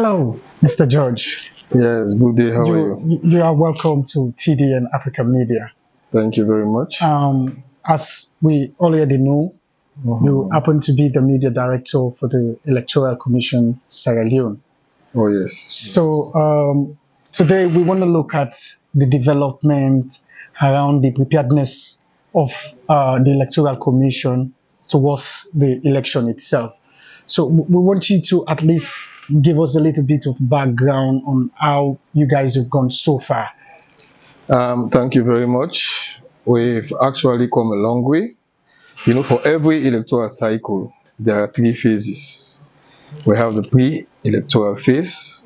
Hello, Mr. George. Yes, good day. How are you? You are welcome to TDN Africa Media. Thank you very much. As we already know, you Mhm. happen to be the media director for the Electoral Commission, Sierra Leone. Oh, yes. So today we want to look at the development around the preparedness of the Electoral Commission towards the election itself. So we want you to at least give us a little bit of background on how you guys have gone so far. Thank you very much. We've actually come a long way. You know, for every electoral cycle, there are three phases. We have the pre-electoral phase,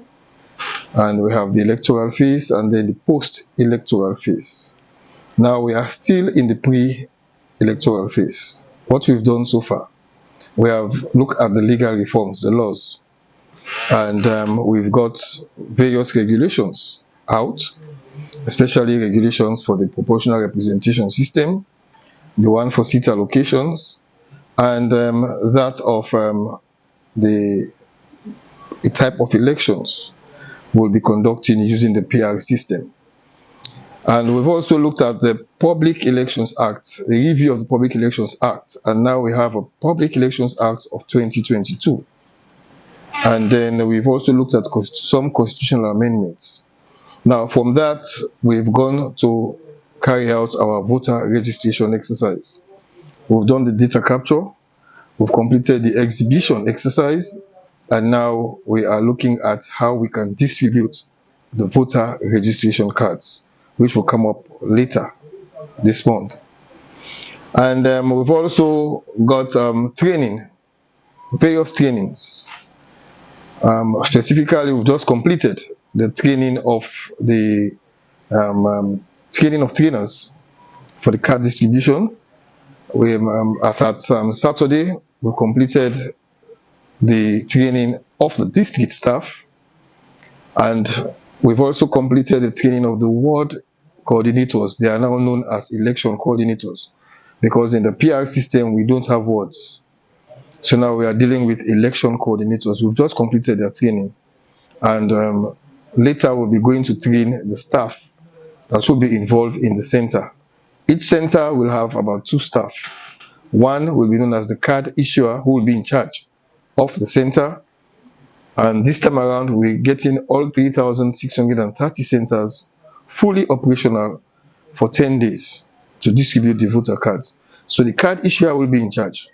and we have the electoral phase, and then the post-electoral phase. Now, we are still in the pre-electoral phase. What we've done so far, we have looked at the legal reforms, the laws, and we've got various regulations out, especially regulations for the proportional representation system, the one for seat allocations, and that of the type of elections we'll be conducting using the PR system. And we've also looked at the Public Elections Act, the review of the Public Elections Act, and now we have a Public Elections Act of 2022. And then we've also looked at some constitutional amendments. Now, from that, we've gone to carry out our voter registration exercise. We've done the data capture, we've completed the exhibition exercise, and now we are looking at how we can distribute the voter registration cards, which will come up later this month. And we've also got training, various trainings. Specifically, we've just completed the training of the training of trainers for the card distribution. We, as at Saturday, we completed the training of the district staff, and we've also completed the training of the ward coordinators. They are now known as election coordinators, because in the PR system we don't have wards. So now we are dealing with election coordinators. We've just completed their training, and later we'll be going to train the staff that will be involved in the center. Each center will have about 2 staff. One will be known as the card issuer, who will be in charge of the center, and this time around we're getting all 3,630 centers fully operational for 10 days to distribute the voter cards. So the card issuer will be in charge,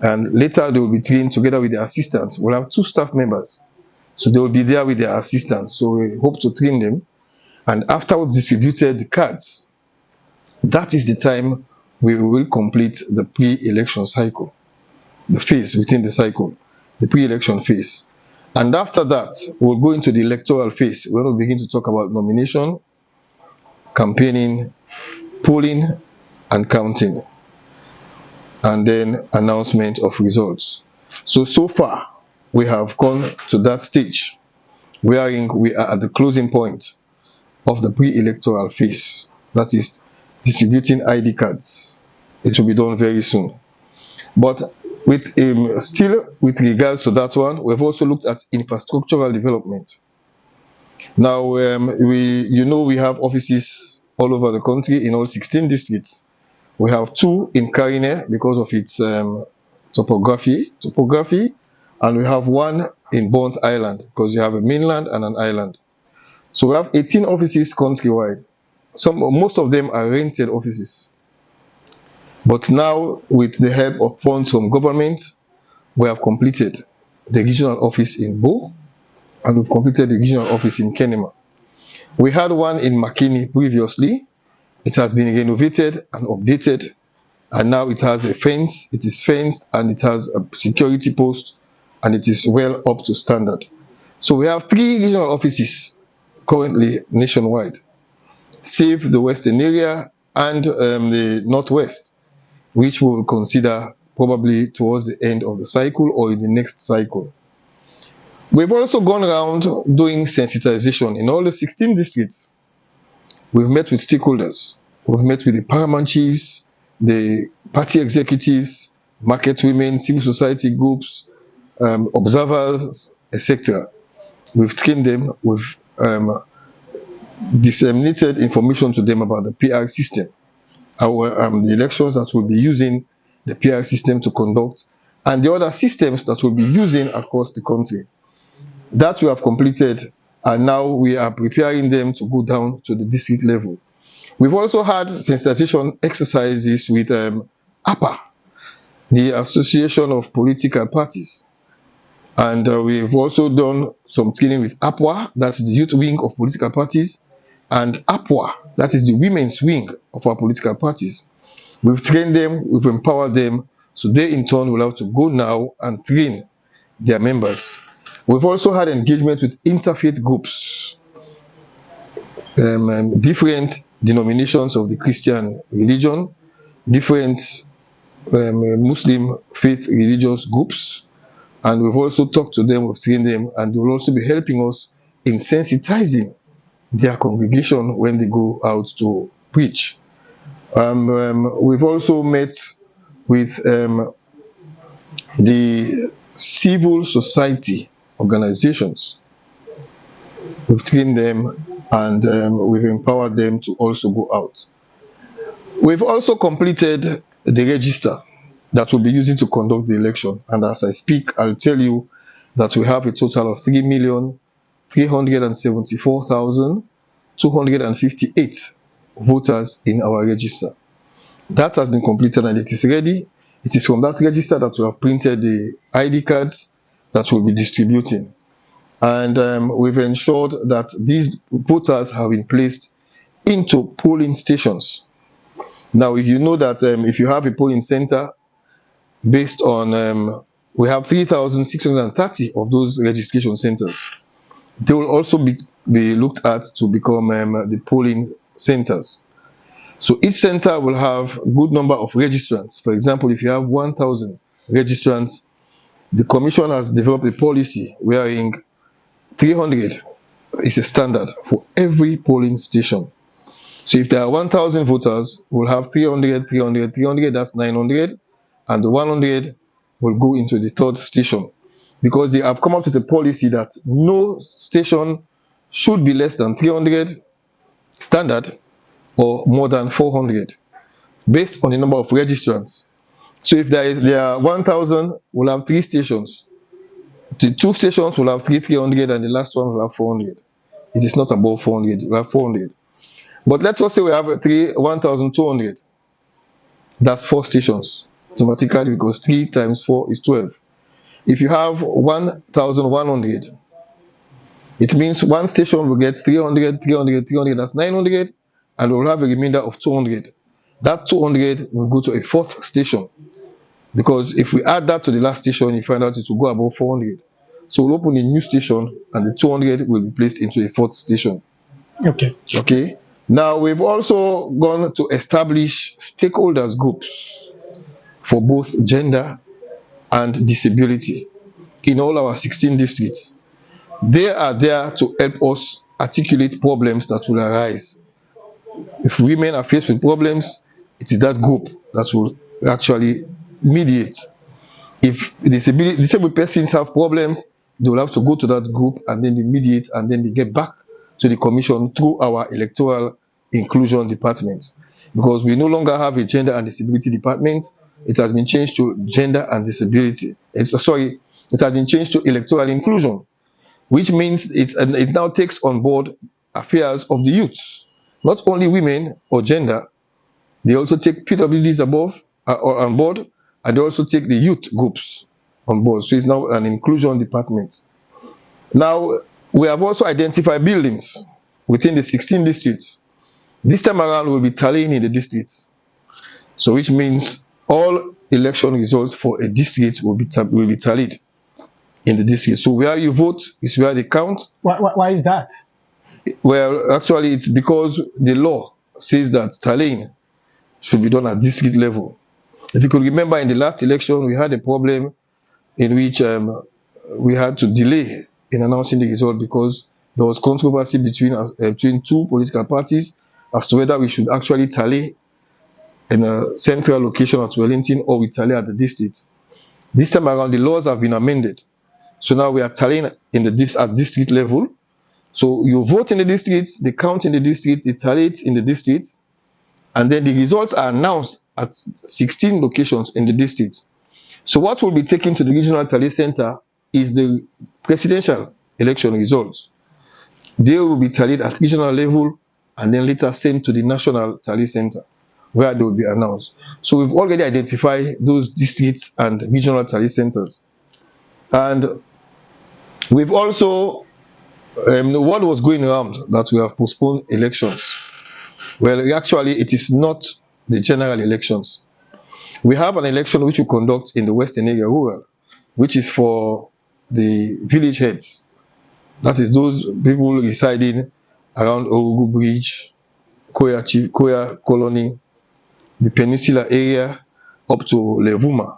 and later they will be trained together with the assistants. We'll have 2 staff members, so they will be there with their assistants. So we hope to train them, and after we've distributed the cards, that is the time we will complete the pre-election cycle, the phase within the cycle, the pre-election phase. And after that, we'll go into the electoral phase, where we'll begin to talk about nomination, campaigning, polling, and counting, and then announcement of results. So far, we have gone to that stage, wherein we are at the closing point of the pre-electoral phase, that is distributing ID cards. It will be done very soon. But with still with regards to that one, we've also looked at infrastructural development. Now, we have offices all over the country in all 16 districts. We have 2 in Karine because of its topography, and we have 1 in Bond Island because you have a mainland and an island. So we have 18 offices countrywide. Most of them are rented offices. But now, with the help of funds from government, we have completed the regional office in Bo, and we've completed the regional office in Kenema. We had one in Makini previously. It has been renovated and updated, and now it has a fence. It is fenced, and it has a security post, and it is well up to standard. So we have 3 regional offices currently nationwide, save the western area and the northwest, which we will consider probably towards the end of the cycle or in the next cycle. We've also gone around doing sensitization in all the 16 districts. We've met with stakeholders. We've met with the paramount chiefs, the party executives, market women, civil society groups, observers, etc. We've trained them, we've disseminated information to them about the PR system, the elections that we'll be using the PR system to conduct, and the other systems that we'll be using across the country. That we have completed, and now we are preparing them to go down to the district level. We've also had sensitization exercises with APA, the Association of Political Parties. And we've also done some training with APWA, that's the youth wing of political parties, and APWA, that is the women's wing of our political parties. We've trained them, we've empowered them, so they in turn will have to go now and train their members. We've also had engagement with interfaith groups, different denominations of the Christian religion, different Muslim faith religious groups, and we've also talked to them, we've trained them, and they will also be helping us in sensitizing their congregation when they go out to preach. We've also met with the civil society organizations. We've trained them and we've empowered them to also go out. We've also completed the register that we'll be using to conduct the election, and as I speak, I'll tell you that we have a total of 3,374,258 voters in our register. That has been completed and it is ready. It is from that register that we have printed the ID cards that we'll be distributing, and we've ensured that these voters have been placed into polling stations. Now, if you know that if you have a polling center based on, we have 3,630 of those registration centers, they will also be looked at to become the polling centers. So each center will have a good number of registrants. For example, if you have 1,000 registrants, the commission has developed a policy wherein 300 is a standard for every polling station. So if there are 1,000 voters, we'll have 300, 300, 300, that's 900, and the 100 will go into the third station, because they have come up with a policy that no station should be less than 300 standard or more than 400 based on the number of registrants. So if there are 1,000, we'll have 3 stations. The 2 stations will have 300 and the last one will have 400. It is not above 400, we'll have 400. But let's also say we have 1,200. That's 4 stations automatically, because 3 times 4 is 12. If you have 1,100, it means one station will get 300, 300, 300, that's 900, and we'll have a remainder of 200. That 200 will go to a 4th station, because if we add that to the last station, you find out it will go above 400. So we'll open a new station and the 200 will be placed into a 4th station. Okay. Now, we've also gone to establish stakeholders groups for both gender and disability in all our 16 districts. They are there to help us articulate problems that will arise. If women are faced with problems, it is that group that will actually mediate. If disabled persons have problems, they will have to go to that group and then they mediate, and then they get back to the commission through our electoral inclusion department, because we no longer have a gender and disability department. It has been changed to gender and disability. It has been changed to electoral inclusion, which means it now takes on board affairs of the youth, not only women or gender. They also take PWDs on board, and they also take the youth groups on board. So it's now an inclusion department. Now, we have also identified buildings within the 16 districts. This time around, we'll be tallying in the districts. So which means all election results for a district will be tallied in the district. So where you vote is where they count. Why is that? Well, actually, it's because the law says that tallying should be done at district level. If you could remember, in the last election, we had a problem in which we had to delay in announcing the result because there was controversy between 2 political parties as to whether we should actually tally in a central location at Wellington or we tally at the district. This time around, the laws have been amended So now we are tallying in the at district level. So you vote in the districts, they count in the district, they tally it in the districts, and then the results are announced at 16 locations in the districts. So what will be taken to the regional tally center is the presidential election results. They will be tallied at regional level and then later sent to the national tally center where they will be announced. So we've already identified those districts and regional tally centers. And we've also, what was going around that we have postponed elections. Well, actually, it is not the general elections. We have an election which we conduct in the Western area rural, which is for the village heads. That is those people residing around Orugu Bridge, Koya Colony, the Peninsula area up to Levuma,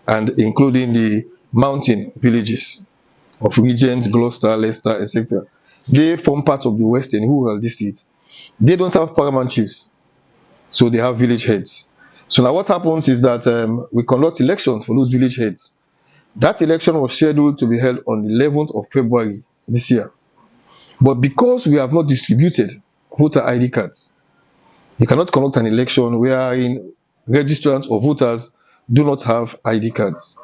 and including the mountain villages of Regent, Gloucester, Leicester, etc. They form part of the Western rural district. They don't have paramount chiefs, so they have village heads. So now what happens is that we conduct elections for those village heads. That election was scheduled to be held on the 11th of February this year. But because we have not distributed voter ID cards, you cannot conduct an election wherein registrants or voters do not have ID cards.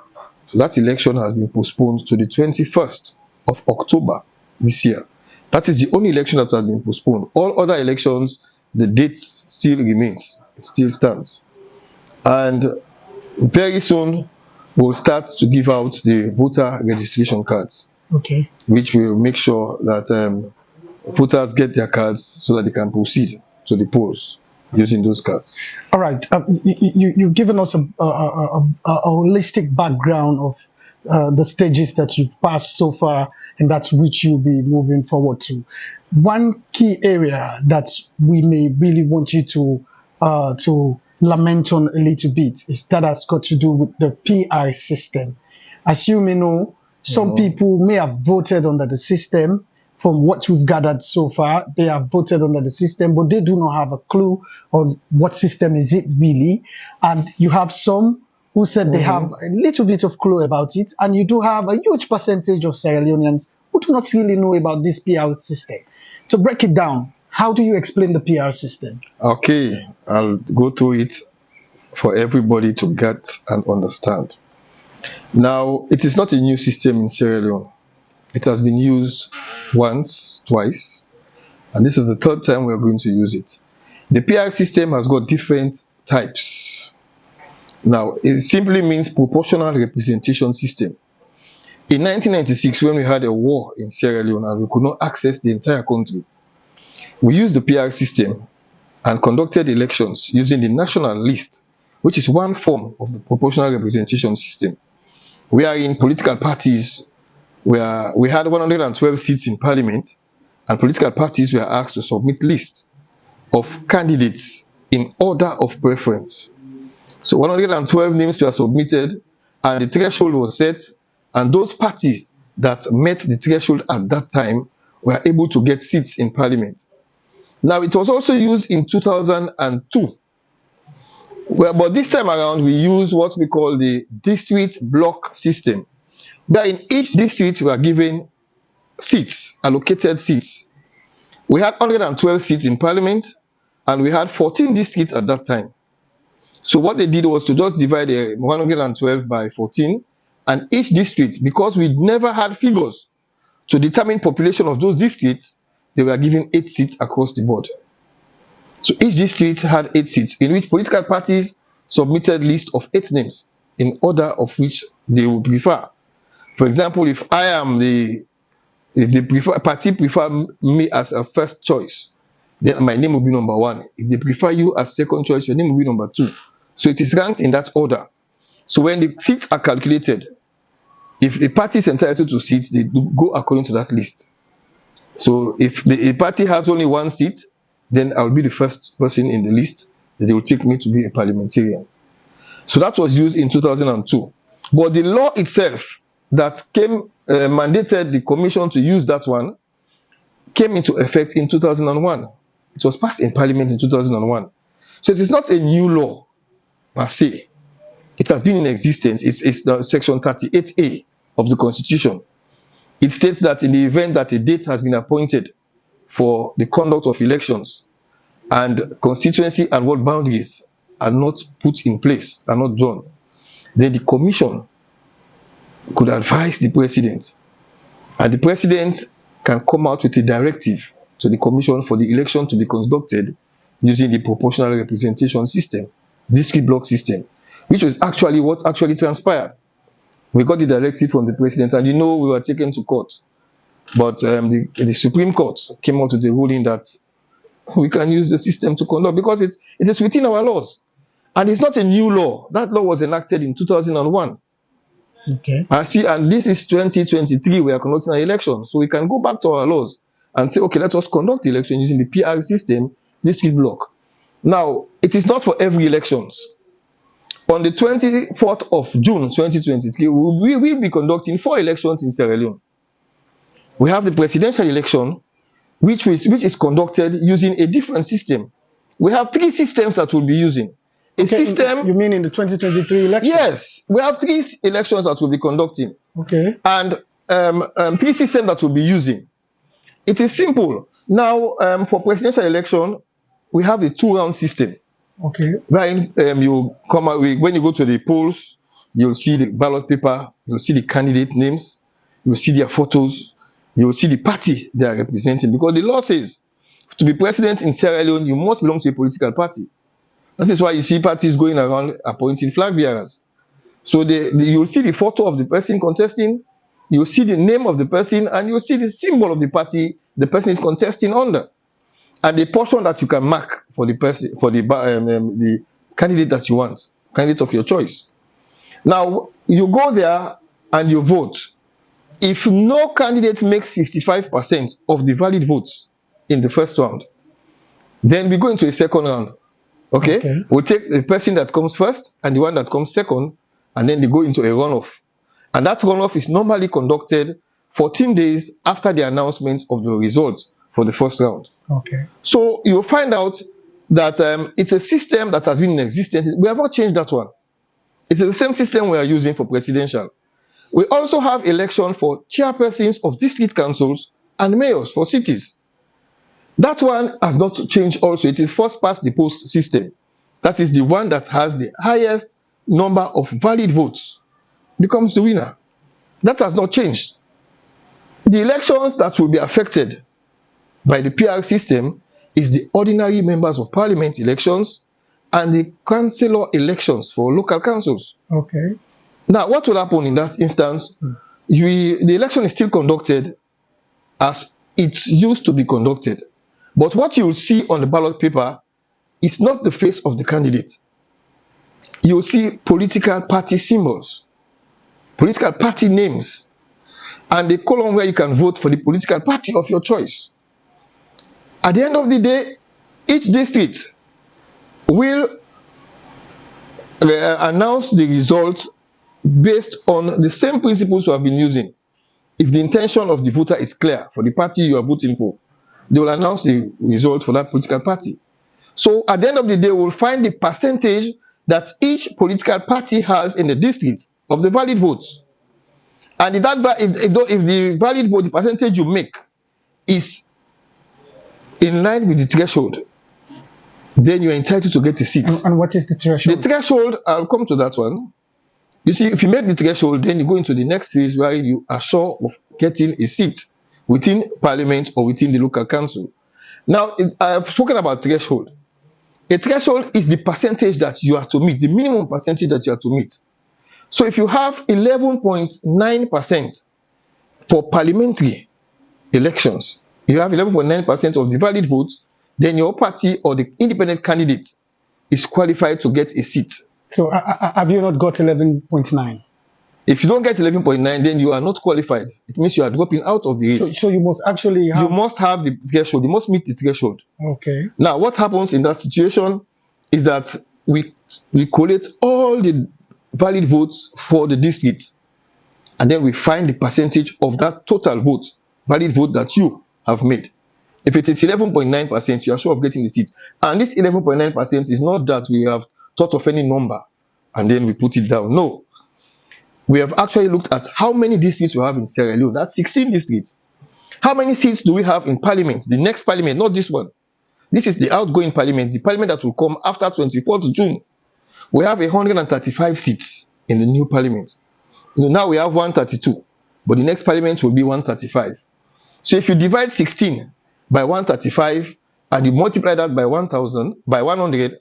So that election has been postponed to the 21st of October this year. That is the only election that has been postponed. All other elections, the date still remains, it still stands. And very soon, we'll start to give out the voter registration cards. Okay. Which will make sure that voters get their cards so that they can proceed to the polls using those cards. All right. You've given us a holistic background of the stages that you've passed so far, and that's which you'll be moving forward to. One key area that we may really want you to lament on a little bit is that has got to do with the PR system. As you may know, some people may have voted under the system. From what we've gathered so far, they have voted under the system, but they do not have a clue on what system is it really. And you have some who said they have a little bit of clue about it, and you do have a huge percentage of Sierra Leoneans who do not really know about this PR system. To break it down, how do you explain the PR system? Okay, I'll go through it for everybody to get and understand. Now, it is not a new system in Sierra Leone. It has been used once, twice, and this is the third time we are going to use it. The PR system has got different types. Now, it simply means proportional representation system. In 1996, when we had a war in Sierra Leone and we could not access the entire country, we used the PR system and conducted elections using the national list, which is one form of the proportional representation system. Wherein political parties we had 112 seats in parliament, and political parties were asked to submit lists of candidates in order of preference. So 112 names were submitted, and the threshold was set, and those parties that met the threshold at that time were able to get seats in parliament. Now, it was also used in 2002. But this time around, we use what we call the district block system, where in each district we are given seats, allocated seats. We had 112 seats in parliament, and we had 14 districts at that time. So what they did was to just divide the 112 by 14, and each district, because we never had figures to determine population of those districts, they were given 8 seats across the board. So each district had 8 seats, in which political parties submitted list of 8 names in order of which they would prefer. For example, if I am if the party prefer me as a first choice, then my name will be number 1. If they prefer you as second choice, your name will be number 2. So it is ranked in that order. So when the seats are calculated, if a party is entitled to seats, they go according to that list. So if a party has only 1 seat, then I'll be the first person in the list that they will take me to be a parliamentarian. So that was used in 2002. But the law itself that came mandated the commission to use that one came into effect in 2001. It was passed in parliament in 2001. So it is not a new law per se. It has been in existence. It's the section 38A of the Constitution, it states that in the event that a date has been appointed for the conduct of elections and constituency and ward boundaries are not put in place, are not done, then the commission could advise the president, and the president can come out with a directive to the commission for the election to be conducted using the proportional representation system, district block system, which was actually what actually transpired. We got the directive from the president, and we were taken to court, but the Supreme Court came out with the ruling that we can use the system to conduct because it is within our laws, and it's not a new law. That law was enacted in 2001. Okay. And this is 2023. We are conducting an election, so we can go back to our laws and say, okay, let us conduct the election using the PR system, district block. Now, it is not for every elections. On the 24th of June 2023, we will be conducting 4 elections in Sierra Leone. We have the presidential election, which is conducted using a different system. We have 3 systems that we'll be using. You mean in the 2023 election? Yes, we have 3 elections that we'll be conducting. Okay. And 3 systems that we'll be using. It is simple. Now, for presidential election, we have the 2-round system. Okay. When you go to the polls, you'll see the ballot paper, you'll see the candidate names, you'll see their photos, you'll see the party they are representing. Because the law says, to be president in Sierra Leone, you must belong to a political party. That is why you see parties going around appointing flag bearers. So you'll see the photo of the person contesting, you'll see the name of the person, and you'll see the symbol of the party the person is contesting under, and the portion that you can mark for the person, for the candidate that you want, candidate of your choice. Now you go there and you vote. If no candidate makes 55% of the valid votes in the first round, then we go into a second round. Okay? We'll take the person that comes first and the one that comes second, and then they go into a runoff. And that runoff is normally conducted 14 days after the announcement of the results for the first round. Okay. So you'll find out that it's a system that has been in existence. We have not changed that one. It's the same system we are using for presidential. We also have election for chairpersons of district councils and mayors for cities. That one has not changed also. It is first past the post system. That is the one that has the highest number of valid votes becomes the winner. That has not changed. The elections that will be affected by the PR system is the ordinary members of parliament elections and the councillor elections for local councils. Okay. Now, what will happen in that instance? The election is still conducted as it used to be conducted. But what you will see on the ballot paper is not the face of the candidate. You will see political party symbols, political party names, and the column where you can vote for the political party of your choice. At the end of the day, each district will announce the results based on the same principles we have been using. If the intention of the voter is clear for the party you are voting for, they will announce the result for that political party. So at the end of the day, we'll find the percentage that each political party has in the district of the valid votes. And if the valid vote, the percentage you make is in line with the threshold, then you are entitled to get a seat. And what is the threshold? The threshold, I'll come to that one. You see, if you make the threshold, then you go into the next phase where you are sure of getting a seat within parliament or within the local council. Now, I've spoken about threshold. A threshold is the percentage that you have to meet, the minimum percentage that you have to meet. So if you have 11.9% for parliamentary elections, you have 11.9% of the valid votes, then your party or the independent candidate is qualified to get a seat. So have you not got 11.9? If you don't get 11.9, then you are not qualified. It means you are dropping out of the race. So you must actually have... You must have the threshold. You must meet the threshold. Okay. Now, what happens in that situation is that we collate all the valid votes for the district, and then we find the percentage of that total vote, valid vote that you have made. If it is 11.9%, you are sure of getting the seat. And this 11.9% is not that we have thought of any number and then we put it down. No. we have actually looked at how many districts we have in Sierra Leone. That's 16 districts. How many seats do we have in parliament? The next parliament, not this one. This is the outgoing parliament, the parliament that will come after 24th June. We have 135 seats in the new parliament. Now we have 132, but the next parliament will be 135. So if you divide 16 by 135 and you multiply that by 1,000, by 100,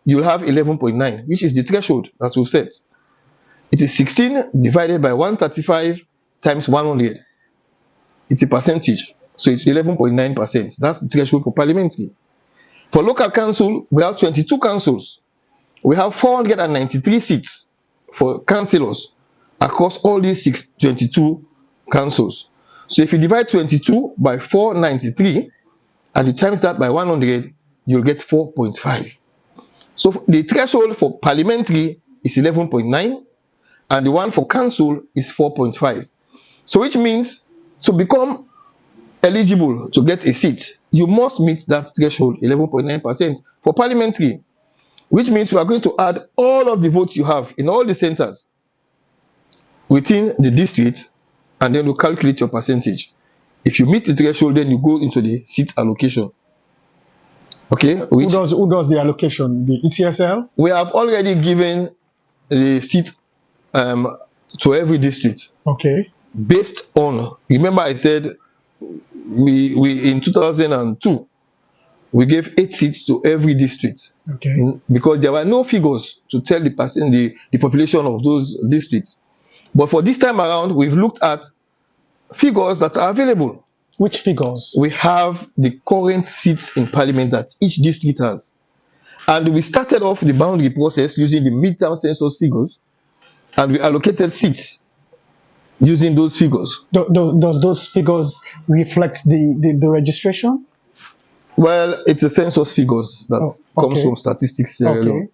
you'll have 11.9, which is the threshold that we've set. It is 16 divided by 135 times 100. It's a percentage. So it's 11.9%. That's the threshold for parliamentary. For local council, we have 22 councils. We have 493 seats for councillors across all these 22 councils. So if you divide 22 by 493 and you times that by 100, you'll get 4.5. So the threshold for parliamentary is 11.9 and the one for council is 4.5. So which means to become eligible to get a seat, you must meet that threshold, 11.9% for parliamentary, which means we are going to add all of the votes you have in all the centers within the district, and then you calculate your percentage. If you meet the threshold, then you go into the seat allocation. Okay? Who does the allocation? The ECSL? We have already given the seat to every district. Okay. Based on, remember I said we in 2002 we gave 8 seats to every district. Okay. Because there were no figures to tell the population of those districts. But for this time around, we've looked at figures that are available. Which figures? We have the current seats in parliament that each district has. And we started off the boundary process using the midterm census figures, and we allocated seats using those figures. Does those figures reflect the registration? Well, it's the census figures that comes from Statistics Sierra Leone,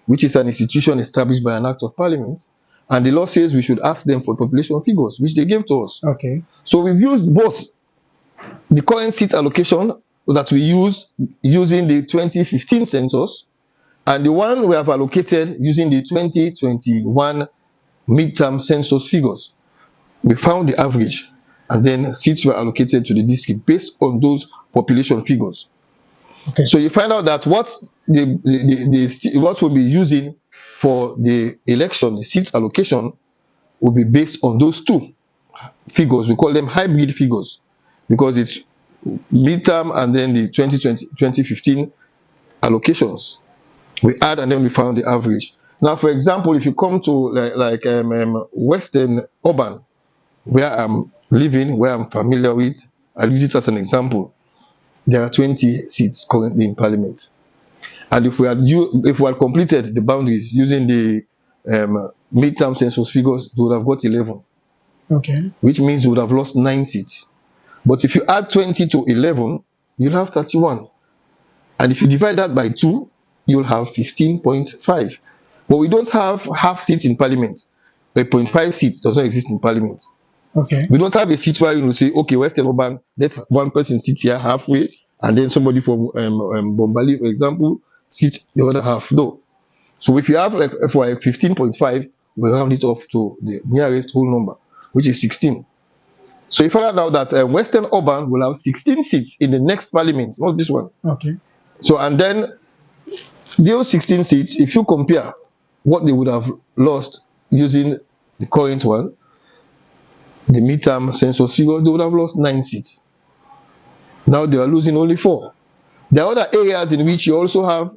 which is an institution established by an act of parliament. And the law says we should ask them for population figures, which they gave to us. Okay. So we've used both the current seat allocation that we use using the 2015 census and the one we have allocated using the 2021 midterm census figures. We found the average, and then seats were allocated to the district based on those population figures. Okay. So you find out that what we'll be using for the election, the seats allocation, will be based on those two figures. We call them hybrid figures because it's midterm and then the 2015 allocations. We add and then we found the average. Now, for example, if you come to Western Urban, where I'm living, where I'm familiar with, I'll use it as an example. There are 20 seats currently in parliament. And if we had completed the boundaries using the midterm census figures, we would have got 11. Okay. Which means we would have lost 9 seats. But if you add 20 to 11, you'll have 31. And if you divide that by 2, you'll have 15.5. But we don't have half seats in parliament. A 0.5 seats does not exist in parliament. Okay. We don't have a seat where you say, okay, Western Urban, let one person sit here halfway, and then somebody from Bombali, for example, sit the other half. No. So if you have for 15.5, we round it off to the nearest whole number, which is 16. So you find out now that Western Urban will have 16 seats in the next parliament, not this one. Okay. So and then those 16 seats, if you compare what they would have lost using the current one, the midterm census figures, they would have lost 9 seats. Now they are losing only 4. There are other areas in which you also have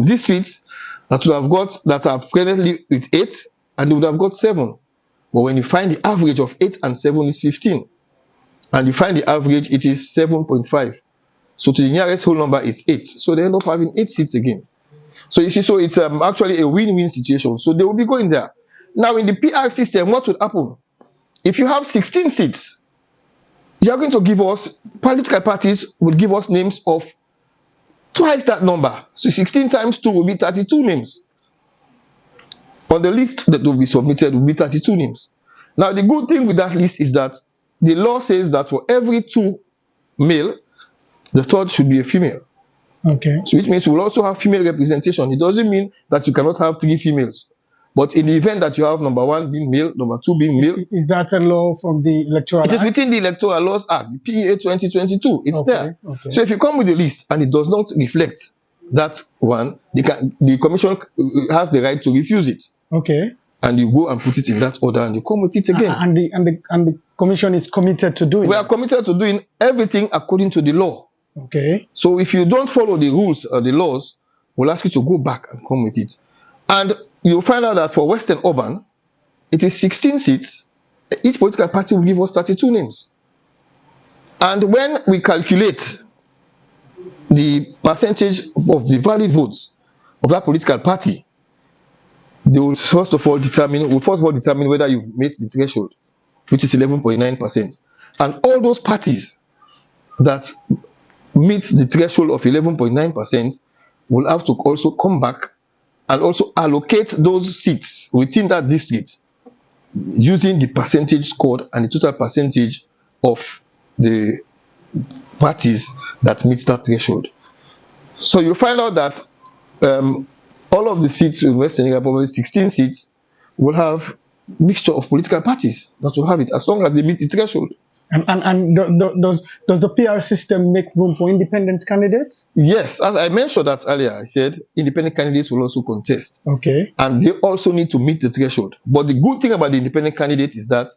districts that are presently with 8 and they would have got 7. But when you find the average of 8 and 7 is 15, and you find the average, it is 7.5. So to the nearest whole number is 8. So they end up having 8 seats again. So you see, so it's actually a win-win situation. So they will be going there. Now in the PR system, what would happen? If you have 16 seats, you are going to give us, political parties will give us names of twice that number. So 16 times 2 will be 32 names. On the list that will be submitted will be 32 names. Now the good thing with that list is that the law says that for every 2 male, the third should be a female. Okay. So which means we will also have female representation. It doesn't mean that you cannot have 3 females. But in the event that you have number 1 being male, number 2 being male, Is that a law from the Electoral it is Act? within the Electoral Laws Act, the PEA 2022. It's Okay, there. okay. So if you come with a list and it does not reflect that one, the commission has the right to refuse it. Okay. And you go and put it in that order and you come with it again. And the commission is committed to doing We that. are committed to doing everything according to the law. Okay. So if you don't follow the rules or the laws, we'll ask you to go back and come with it. And you'll find out that for Western Urban, it is 16 seats. Each political party will give us 32 names. And when we calculate the percentage of the valid votes of that political party, they will first of all determine whether you've met the threshold, which is 11.9%. And all those parties that meet the threshold of 11.9% will have to also come back and also allocate those seats within that district using the percentage scored and the total percentage of the parties that meet that threshold. So you'll find out that all of the seats in Western Area, probably 16 seats, will have mixture of political parties that will have it as long as they meet the threshold. And does the PR system make room for independent candidates? Yes, as I mentioned that earlier, I said independent candidates will also contest. Okay. And they also need to meet the threshold. But the good thing about the independent candidate is that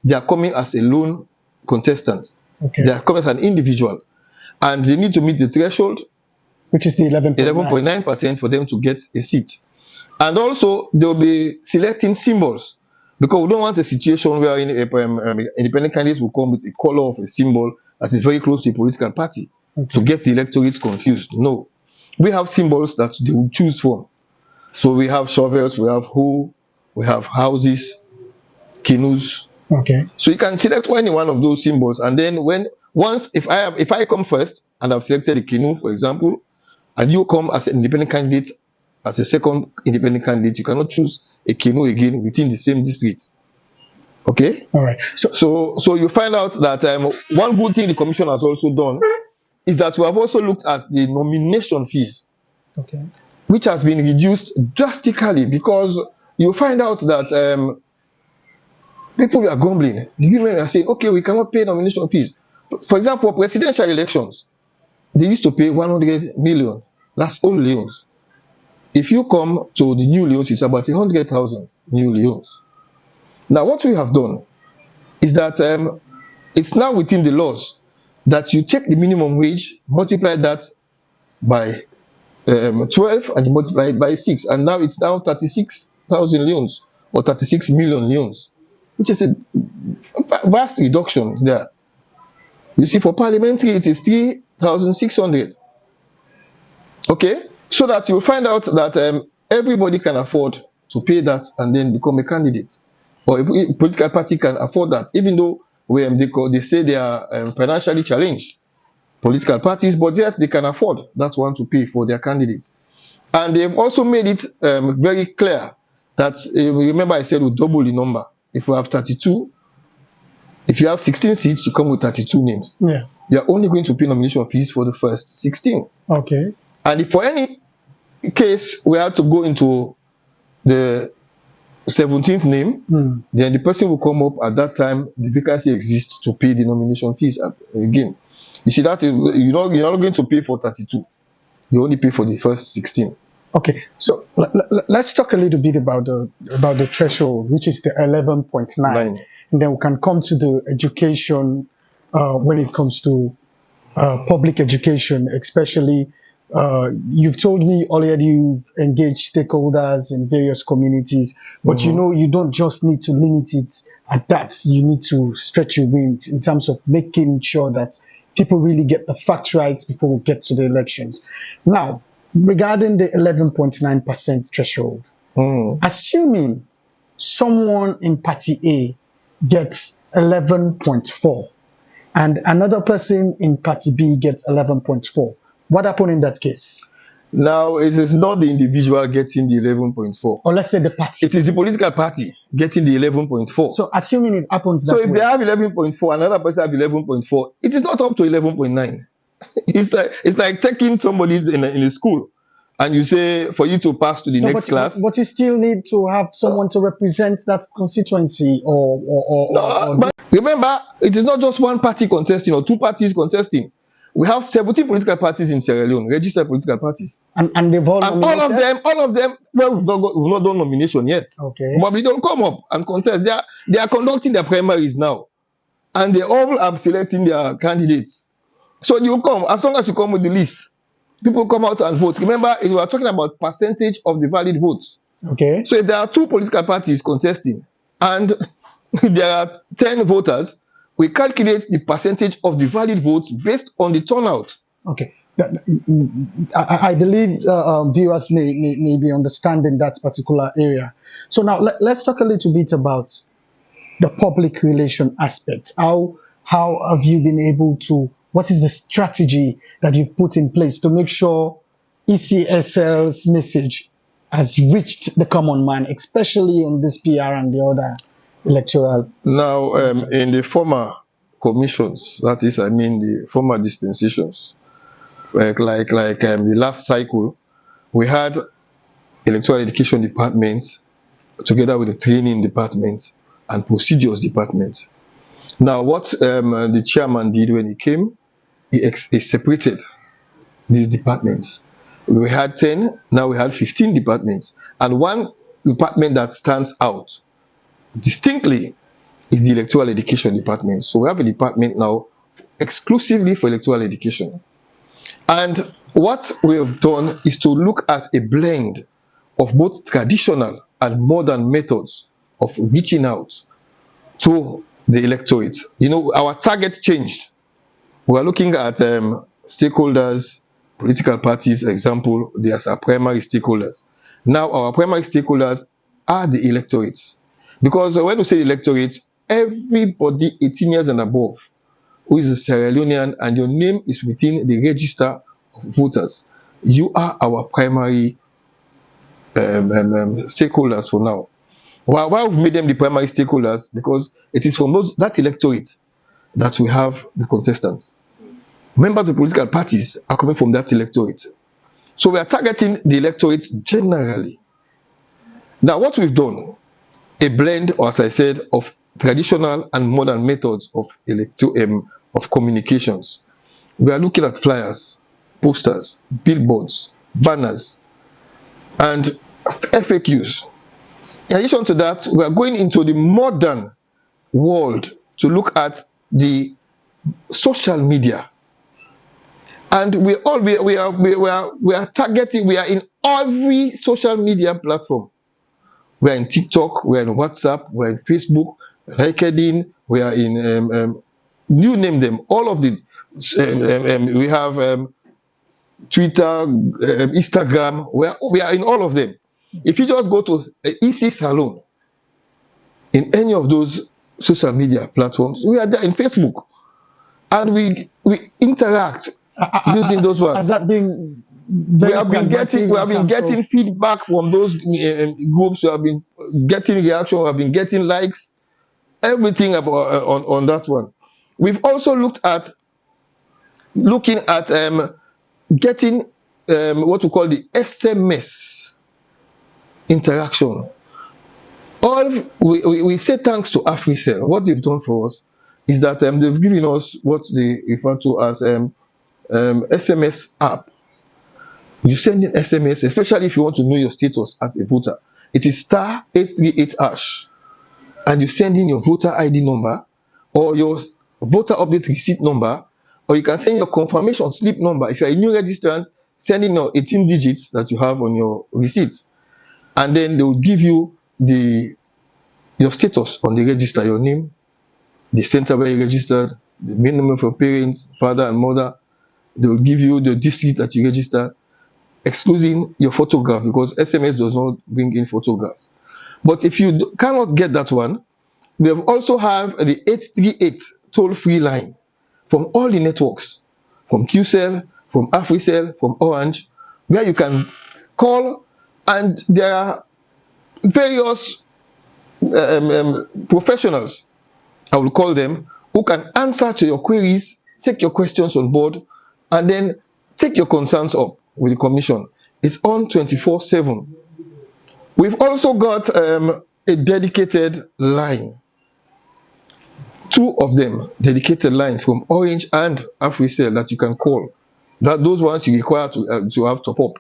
they are coming as a lone contestant. Okay. They are coming as an individual. And they need to meet the threshold, which is the 11.9% for them to get a seat. And also, they will be selecting symbols, because we don't want a situation where independent candidates will come with a color of a symbol that is very close to a political party to get the electorate confused. No. We have symbols that they will choose from. So we have shovels, we have hoe, we have houses, canoes. Okay. So you can select any one of those symbols, and then if I come first and I've selected a canoe, for example, and you come as an independent candidate, as a second independent candidate, you cannot choose a canoe again within the same district. Okay? All right. So you find out that one good thing the commission has also done is that we have also looked at the nomination fees. Okay. Which has been reduced drastically, because you find out that people are grumbling. The women are saying, okay, we cannot pay nomination fees. For example, presidential elections, they used to pay 100 million. That's all Leones. If you come to the new Leones, it's about 100,000 new Leones. Now, what we have done is that it's now within the laws that you take the minimum wage, multiply that by 12, and you multiply it by 6. And now it's now 36,000 Leones or 36 million Leones, which is a vast reduction there. You see, for parliamentary, it is 3,600. Okay? So that you'll find out that everybody can afford to pay that and then become a candidate. Or a political party can afford that, even though they say they are financially challenged, political parties, but yet they can afford that one to pay for their candidates. And they've also made it very clear that, remember I said we double the number. If we have 32, if you have 16 seats, you come with 32 names. Yeah. You're only going to pay nomination fees for the first 16. Okay. And if for any case we have to go into the 17th name, then the person will come up at that time, the vacancy exists to pay the nomination fees again. You see that you're not going to pay for 32. You only pay for the first 16. Okay, so let's talk a little bit about the threshold, which is the 11.9, and then we can come to the education when it comes to public education, especially. You've told me already you've engaged stakeholders in various communities, but you don't just need to limit it at that. You need to stretch your wings in terms of making sure that people really get the facts right before we get to the elections. Now, regarding the 11.9% threshold, assuming someone in Party A gets 11.4 and another person in Party B gets 11.4, what happened in that case? Now, it is not the individual getting the 11.4. Or let's say the party. It is the political party getting the 11.4. So assuming it happens that way. So if they have 11.4, another person have 11.4, it is not up to 11.9. It's like taking somebody in a school and you say for you to pass to the No, next class. but you still need to have someone to represent that constituency No, but remember, it is not just one party contesting or two parties contesting. We have 17 political parties in Sierra Leone, registered political parties. and they've all And nominated? all of them, well, we've not done nomination yet. Okay. But they don't come up and contest. They are conducting their primaries now. And they all are selecting their candidates. So you come, as long as you come with the list, people come out and vote. Remember, we are talking about percentage of the valid votes. Okay. So if there are two political parties contesting and there are 10 voters, we calculate the percentage of the valid votes based on the turnout. Okay. I believe viewers may be understanding that particular area. So now let's talk a little bit about the public relation aspect. How have you been able to, what is the strategy that you've put in place to make sure ECSL's message has reached the common man, especially on this PR and the other electoral? Now, in the former commissions, that is, I mean, the former dispensations, like the last cycle, we had electoral education departments together with the training department and procedures department. Now, what the chairman did when he came, he separated these departments. We had 10, now we had 15 departments, and one department that stands out distinctly is the electoral education department. So we have a department now exclusively for electoral education. And what we have done is to look at a blend of both traditional and modern methods of reaching out to the electorate. You know, our target changed. We are looking at stakeholders, political parties, example, they are our primary stakeholders. Now our primary stakeholders are the electorates. Because when we say electorate, everybody 18 years and above who is a Sierra Leonean and your name is within the register of voters, you are our primary stakeholders for now. Why we've made them the primary stakeholders? Because it is from that electorate that we have the contestants. Members of political parties are coming from that electorate. So we are targeting the electorate generally. Now what we've done, a blend, or as I said, of traditional and modern methods of communications. We are looking at flyers, posters, billboards, banners, and FAQs. In addition to that, we are going into the modern world to look at the social media. And we are targeting, we are in every social media platform. We are in TikTok, we are in WhatsApp, we are in Facebook, LinkedIn, we are in, you name them, all of the, we have Twitter, Instagram, we are in all of them. If you just go to ECSL in any of those social media platforms, we are there in Facebook. And we interact using those ones. Has that been we have been getting feedback from those groups. We have been getting reaction. We have been getting likes. Everything about on that one. We've also looking at getting what we call the SMS interaction. We say thanks to AfriCell. What they've done for us is that they've given us what they refer to as SMS app. You send in SMS, especially if you want to know your status as a voter. It is *838#, and you send in your voter ID number or your voter update receipt number, or you can send your confirmation slip number. If you're a new registrant, send in your 18 digits that you have on your receipt, and then they will give you your status on the register, your name, the center where you registered, the minimum of your parents, father and mother. They will give you the district that you registered, excluding your photograph, because SMS does not bring in photographs. But if you cannot get that one, we have also have the 838 toll-free line from all the networks, from QCell, from AfriCell, from Orange, where you can call, and there are various professionals, I will call them, who can answer to your queries, take your questions on board, and then take your concerns up with the commission. It's on 24/7. We've also got a dedicated line. Two of them, dedicated lines from Orange and AfriCell that you can call. Those ones you require to have top up.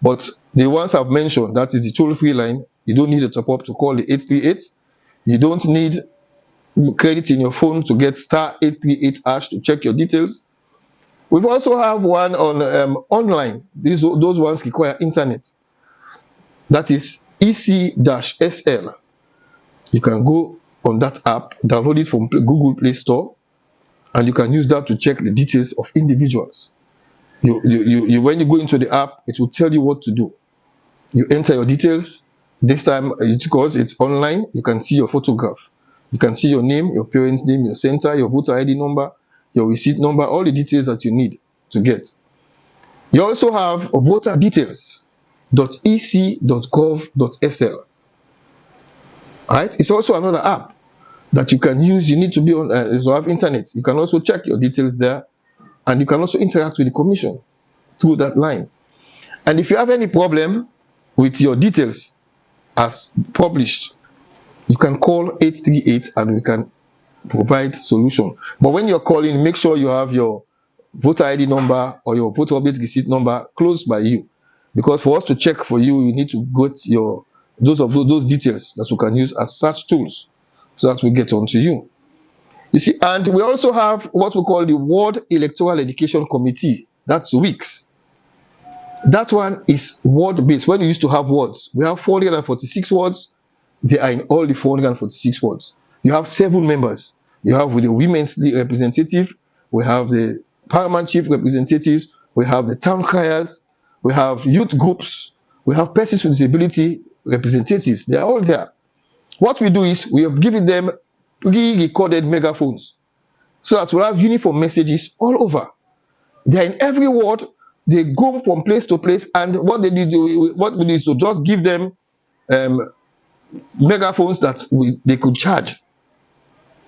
But the ones I've mentioned, that is the toll-free line, you don't need a top up to call the 838. You don't need credit in your phone to get *838# to check your details. We also have one on online. Those ones require internet. That is ECSL. You can go on that app, download it from Google Play Store, and you can use that to check the details of individuals. When you go into the app, it will tell you what to do. You enter your details. This time, because it's online, you can see your photograph. You can see your name, your parents' name, your center, your voter ID number, your receipt number, all the details that you need to get. You also have voter details.ec.gov.sl. Right? It's also another app that you can use. You need to be on to have internet. You can also check your details there, and you can also interact with the commission through that line. And if you have any problem with your details as published, you can call 838 and we can provide solution. But when you're calling, make sure you have your voter ID number or your voter update receipt number close by you, because for us to check for you, you need to get those details that we can use as search tools so that we get onto you. You see, and we also have what we call the World Electoral Education Committee. That's WEECS. That one is word-based. When you used to have words, we have 446 words. They are in all the 446 words. You have 7 members. You have with the women's representative, we have the paramount chief representatives, we have the town criers, we have youth groups, we have persons with disability representatives. They are all there. What we do is we have given them pre-recorded megaphones so that we'll have uniform messages all over. They are in every ward. They go from place to place, and what we do is to just give them megaphones that they could charge.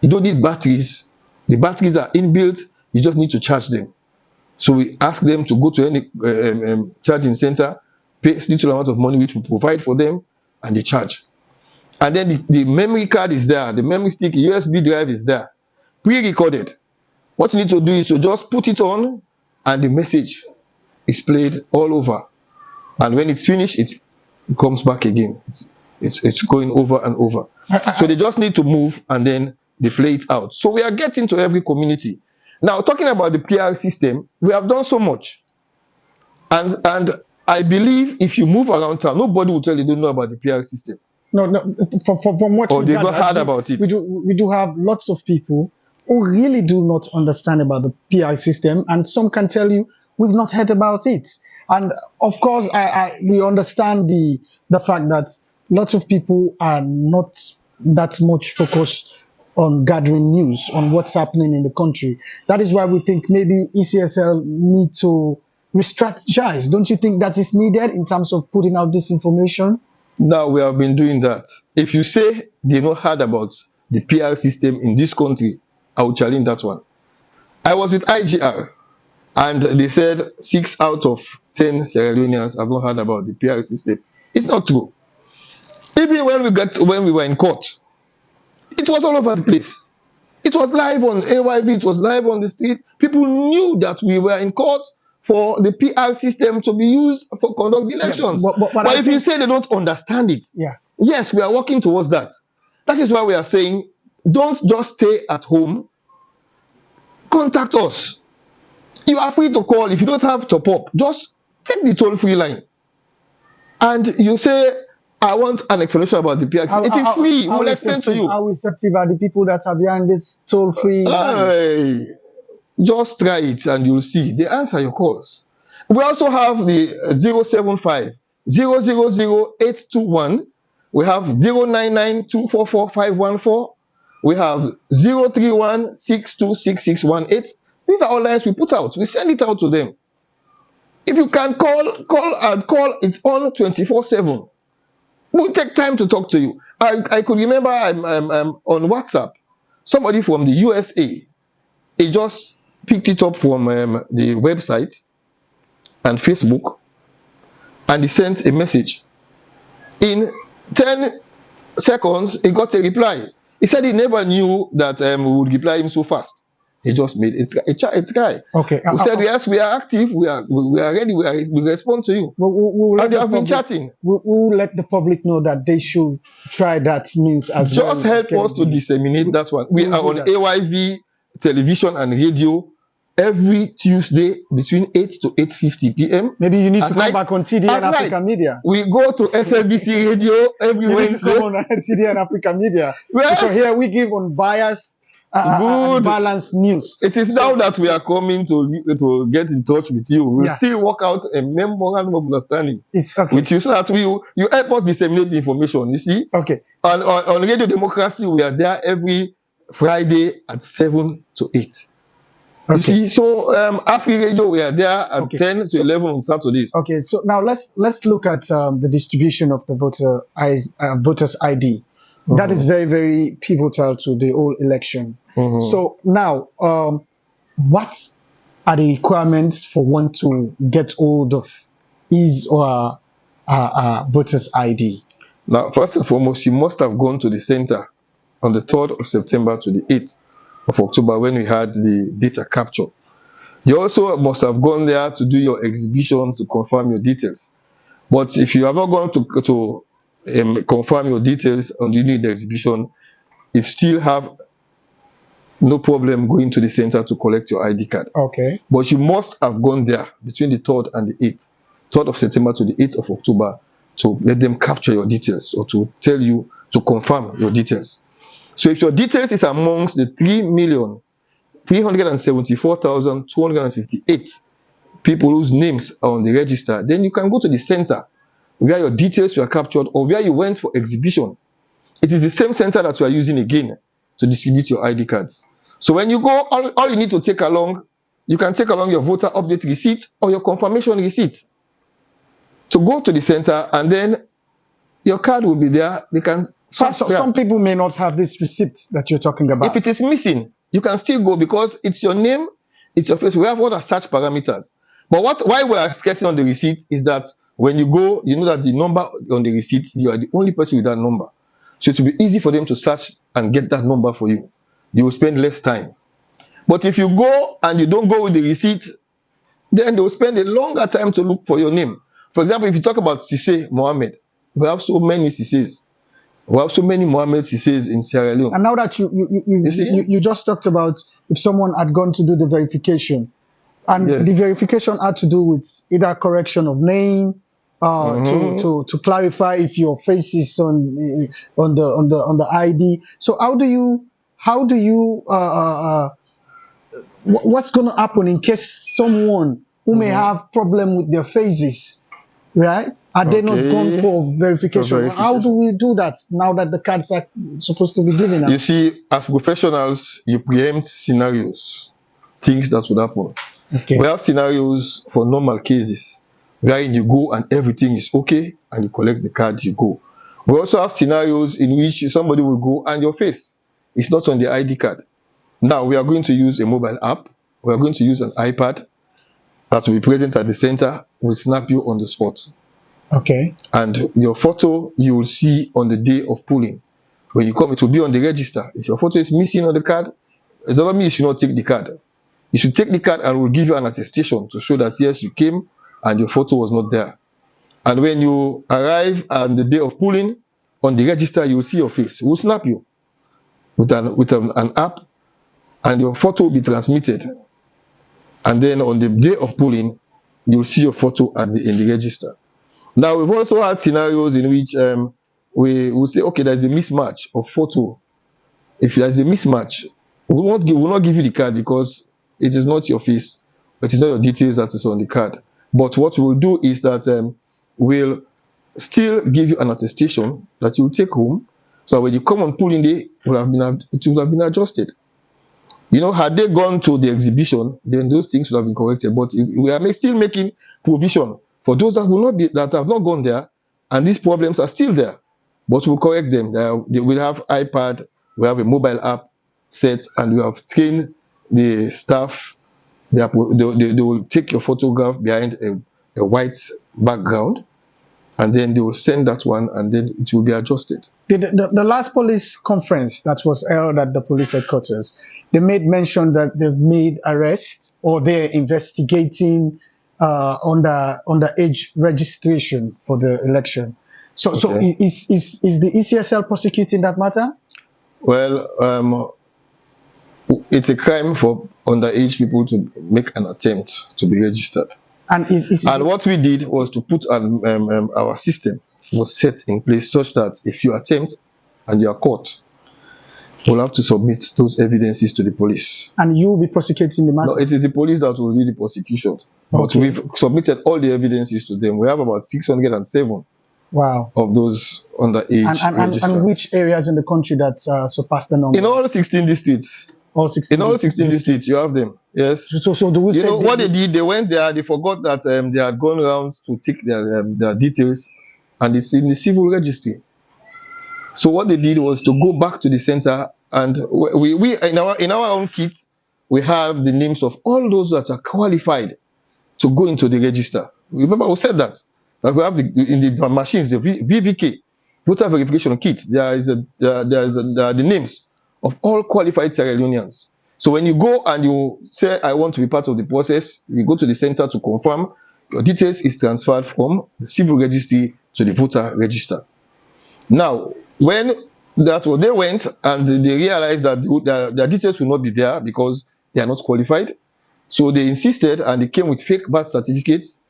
You don't need batteries. The batteries are inbuilt. You just need to charge them. So we ask them to go to any charging center, pay a little amount of money which we provide for them, and they charge. And then the memory card is there. The memory stick, USB drive is there, pre-recorded. What you need to do is to just put it on, and the message is played all over. And when it's finished, it comes back again. It's going over and over. So they just need to move, and then they play it out. So we are getting to every community. Now, talking about the PR system, we have done so much. And I believe if you move around town, nobody will tell you they don't know about the PR system. No, from what or they've not heard about it. We do have lots of people who really do not understand about the PR system, and some can tell you we've not heard about it. And of course, we understand the fact that lots of people are not that much focused on gathering news on what's happening in the country. That is why we think maybe ECSL need to re-strategize. Don't you think that is needed in terms of putting out this information? Now, we have been doing that. If you say they've not heard about the PR system in this country, I will challenge that one. I was with IGR, and they said 6 out of 10 Sierra Leoneans have not heard about the PR system. It's not true. Even when we were in court, it was all over the place. It was live on AYB, it was live on the street. People knew that we were in court for the PR system to be used for conduct elections. Yeah, but if you say they don't understand it, yes, we are working towards that. That is why we are saying, don't just stay at home. Contact us. You are free to call. If you don't have top up, just take the toll-free line. And you say, I want an explanation about the PR system. It is free. We'll explain to you. How receptive are the people that are behind this toll-free line? Just try it and you'll see. They answer your calls. We also have the 075 000 821. We have 099 244 514. We have 031 626618. These are all lines we put out. We send it out to them. If you can call, it's on 24/7. We'll take time to talk to you. I could remember I'm on WhatsApp. Somebody from the USA, he just picked it up from the website and Facebook, and he sent a message. In 10 seconds, he got a reply. He said he never knew that we would reply him so fast. He just made it a guy. Okay. We said, yes, we are active, we are ready, we respond to you. And they have been chatting. We'll let the public know that they should try that means as just well. Just help us to disseminate that one. We are on AYV television and radio every Tuesday between 8 to 8:50 p.m. Maybe you need to come back on TD and Africa Media. We go to SLBC radio every Wednesday. You need to come on TD and Africa Media. Yes. So here we give unbiased, balanced news. It is now that we are coming to get in touch with you. We'll still work out a memorandum of understanding with you so that you help us disseminate the information. You see? Okay. On Radio Democracy, we are there every Friday at 7 to 8. Okay. You see, so Afri Radio, we are there at 10 to 11 on Saturdays. Okay, so now let's look at the distribution of the voters ID. That is very, very pivotal to the whole election. So now, what are the requirements for one to get hold of his or voters ID? Now, first and foremost, you must have gone to the center on the 3rd of September to the 8th of October when we had the data capture. You also must have gone there to do your exhibition to confirm your details. But if you have not gone to confirm your details on the exhibition, you still have no problem going to the center to collect your ID card. Okay. But you must have gone there between the 3rd and the 8th, 3rd of September to the 8th of October, to let them capture your details or to tell you to confirm your details. So if your details is amongst the 3,374,258 people whose names are on the register, then you can go to the center where your details were captured or where you went for exhibition. It is the same center that we are using again to distribute your ID cards. So when you go, all you need to take along, you can take along your voter update receipt or your confirmation receipt to go to the center, and then your card will be there. They can. Some people may not have this receipt that you're talking about. If it is missing, you can still go because it's your name, it's your face. We have other search parameters. But why we are sketching on the receipt is that when you go, you know that the number on the receipt, you are the only person with that number. So it will be easy for them to search and get that number for you. You will spend less time. But if you go and you don't go with the receipt, then they will spend a longer time to look for your name. For example, if you talk about Sise Mohammed, we have so many Sises. We have so many Mohammed Sises in Sierra Leone. And now that you just talked about if someone had gone to do the verification, and the verification had to do with either correction of name, to clarify if your face is on the ID. So what's going to happen in case someone who may have problem with their faces, right? Are they not gone for verification? How do we do that now that the cards are supposed to be given out? You see, as professionals, you preempt scenarios, things that would happen. Okay. We have scenarios for normal cases, where you go and everything is okay, and you collect the card, you go. We also have scenarios in which somebody will go and your face is not on the ID card. Now, we are going to use a mobile app. We are going to use an iPad that will be present at the center. Will snap you on the spot. Okay. And your photo, you will see on the day of polling. When you come, it will be on the register. If your photo is missing on the card, it doesn't mean you should not take the card. You should take the card and we'll give you an attestation to show that, yes, you came and your photo was not there. And when you arrive on the day of polling, on the register, you will see your face. We'll snap you with an app, and your photo will be transmitted. And then on the day of polling, you'll see your photo in the register. Now, we've also had scenarios in which we will say, okay, there's a mismatch of photo. If there's a mismatch, we will not give you the card because it is not your face, it is not your details that is on the card. But what we'll do is that we'll still give you an attestation that you will take home. So when you come on polling day, it would have been adjusted. You know, had they gone to the exhibition, then those things would have been corrected. But we are still making provision for those that have not gone there, and these problems are still there. But we'll correct them. They will have iPad, we have a mobile app set, and we have trained the staff. They will take your photograph behind a white background, and then they will send that one, and then it will be adjusted. The last police conference that was held at the police headquarters, they made mention that they've made arrests or they're investigating under age registration for the election. So Okay. is the ECSL prosecuting that matter? Well, it's a crime for underage people to make an attempt to be registered. And And what we did was to put our system was set in place such that if you attempt and you are caught, we'll have to submit those evidences to the police. and you'll be prosecuting the matter? No, it is the police that will do the prosecution. But Okay. we've submitted all the evidences to them. We have about 607 Wow. of those underage And registrants. which areas in the country that surpass the number? In all 16 districts. All 16. In all 16 districts, you have them. Yes. So do we You say know what they did? They went there. They forgot that they had gone around to take their details, and it's in the civil registry. So what they did was to go back to the center, and we in our own kits we have the names of all those that are qualified to go into the register. Remember, we said that we have in the machines the VVK voter verification kit. There are the names of all qualified Sierra Leoneans. So when you go and you say, I want to be part of the process, you go to the center to confirm, your details is transferred from the civil registry to the voter register. Now, when they went and they realized that their details will not be there because they are not qualified. So they insisted and they came with fake birth certificates,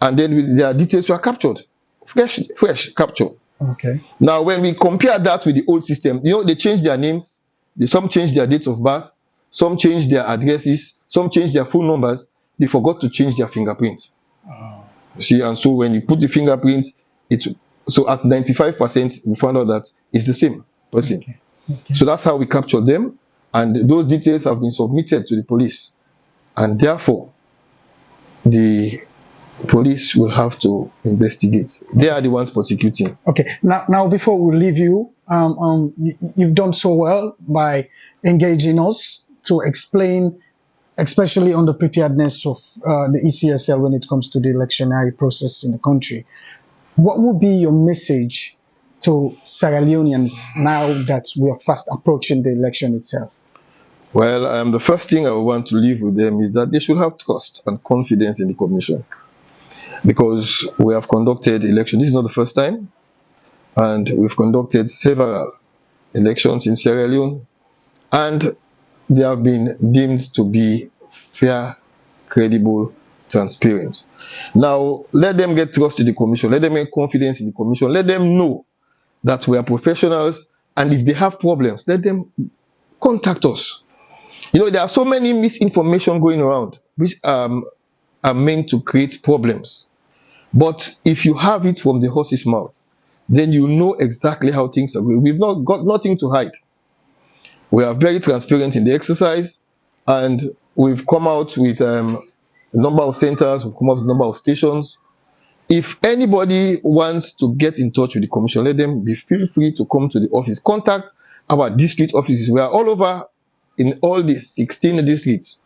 and then their details were captured. Fresh capture. Okay. Now, when we compare that with the old system, they changed their names, some changed their dates of birth, some changed their addresses, some changed their phone numbers. They forgot to change their fingerprints. Oh. See, and so when you put the fingerprint, so at 95%, we found out that it's the same person. Okay. Okay. So that's how we captured them, and those details have been submitted to the police, and therefore the police will have to investigate. They are the ones prosecuting. Okay. Now, before we leave you, you've done so well by engaging us to explain, especially on the preparedness of the ECSL when it comes to the electionary process in the country. What would be your message to Sierra Leoneans now that we are fast approaching the election itself? Well, the first thing I want to leave with them is that they should have trust and confidence in the commission, because we have conducted elections. This is not the first time, and we've conducted several elections in Sierra Leone, and they have been deemed to be fair, credible, transparent. Now, let them get trust in the commission. Let them get confidence in the commission. Let them know that we are professionals, and if they have problems, let them contact us. There are so many misinformation going around which are meant to create problems. But if you have it from the horse's mouth, then you know exactly how things are going. We've not got nothing to hide. We are very transparent in the exercise, and we've come out with a number of centers, we've come out with a number of stations. If anybody wants to get in touch with the commission, let them feel free to come to the office. Contact our district offices. We are all over in all the 16 districts.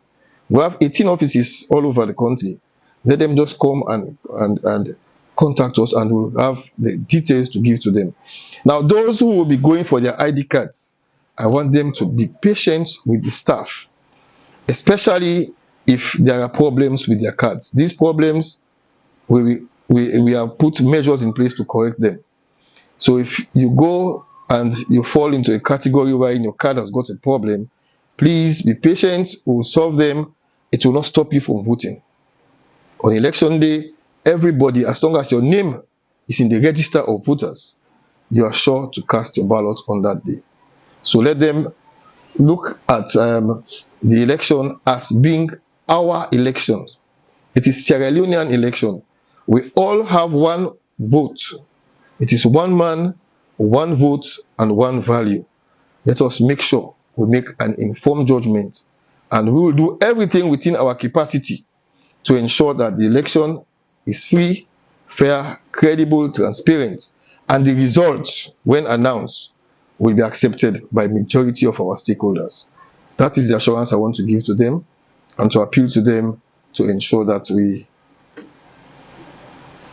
We have 18 offices all over the country. Let them just come and contact us, and we'll have the details to give to them. Now, those who will be going for their ID cards, I want them to be patient with the staff, especially if there are problems with their cards. These problems, we have put measures in place to correct them. So if you go and you fall into a category where your card has got a problem, please be patient. We will solve them. It will not stop you from voting. On election day, everybody, as long as your name is in the register of voters, you are sure to cast your ballot on that day. So let them look at the election as being our elections. It is Sierra Leonean election. We all have one vote. It is one man, one vote, and one value. Let us make sure we make an informed judgment, and we will do everything within our capacity to ensure that the election is free, fair, credible, transparent, and the results, when announced, will be accepted by majority of our stakeholders. That is the assurance I want to give to them, and to appeal to them to ensure that we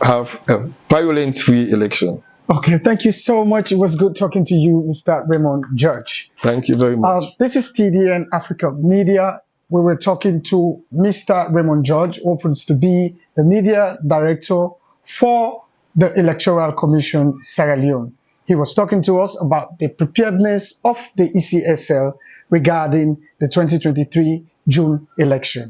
have a violence-free election. Okay, thank you so much. It was good talking to you, Mr. Raymond Judge. Thank you very much. This is TDN Africa Media. We were talking to Mr. Raymond Judge, who happens to be the media director for the Electoral Commission Sierra Leone. He was talking to us about the preparedness of the ECSL regarding the 2023 June election.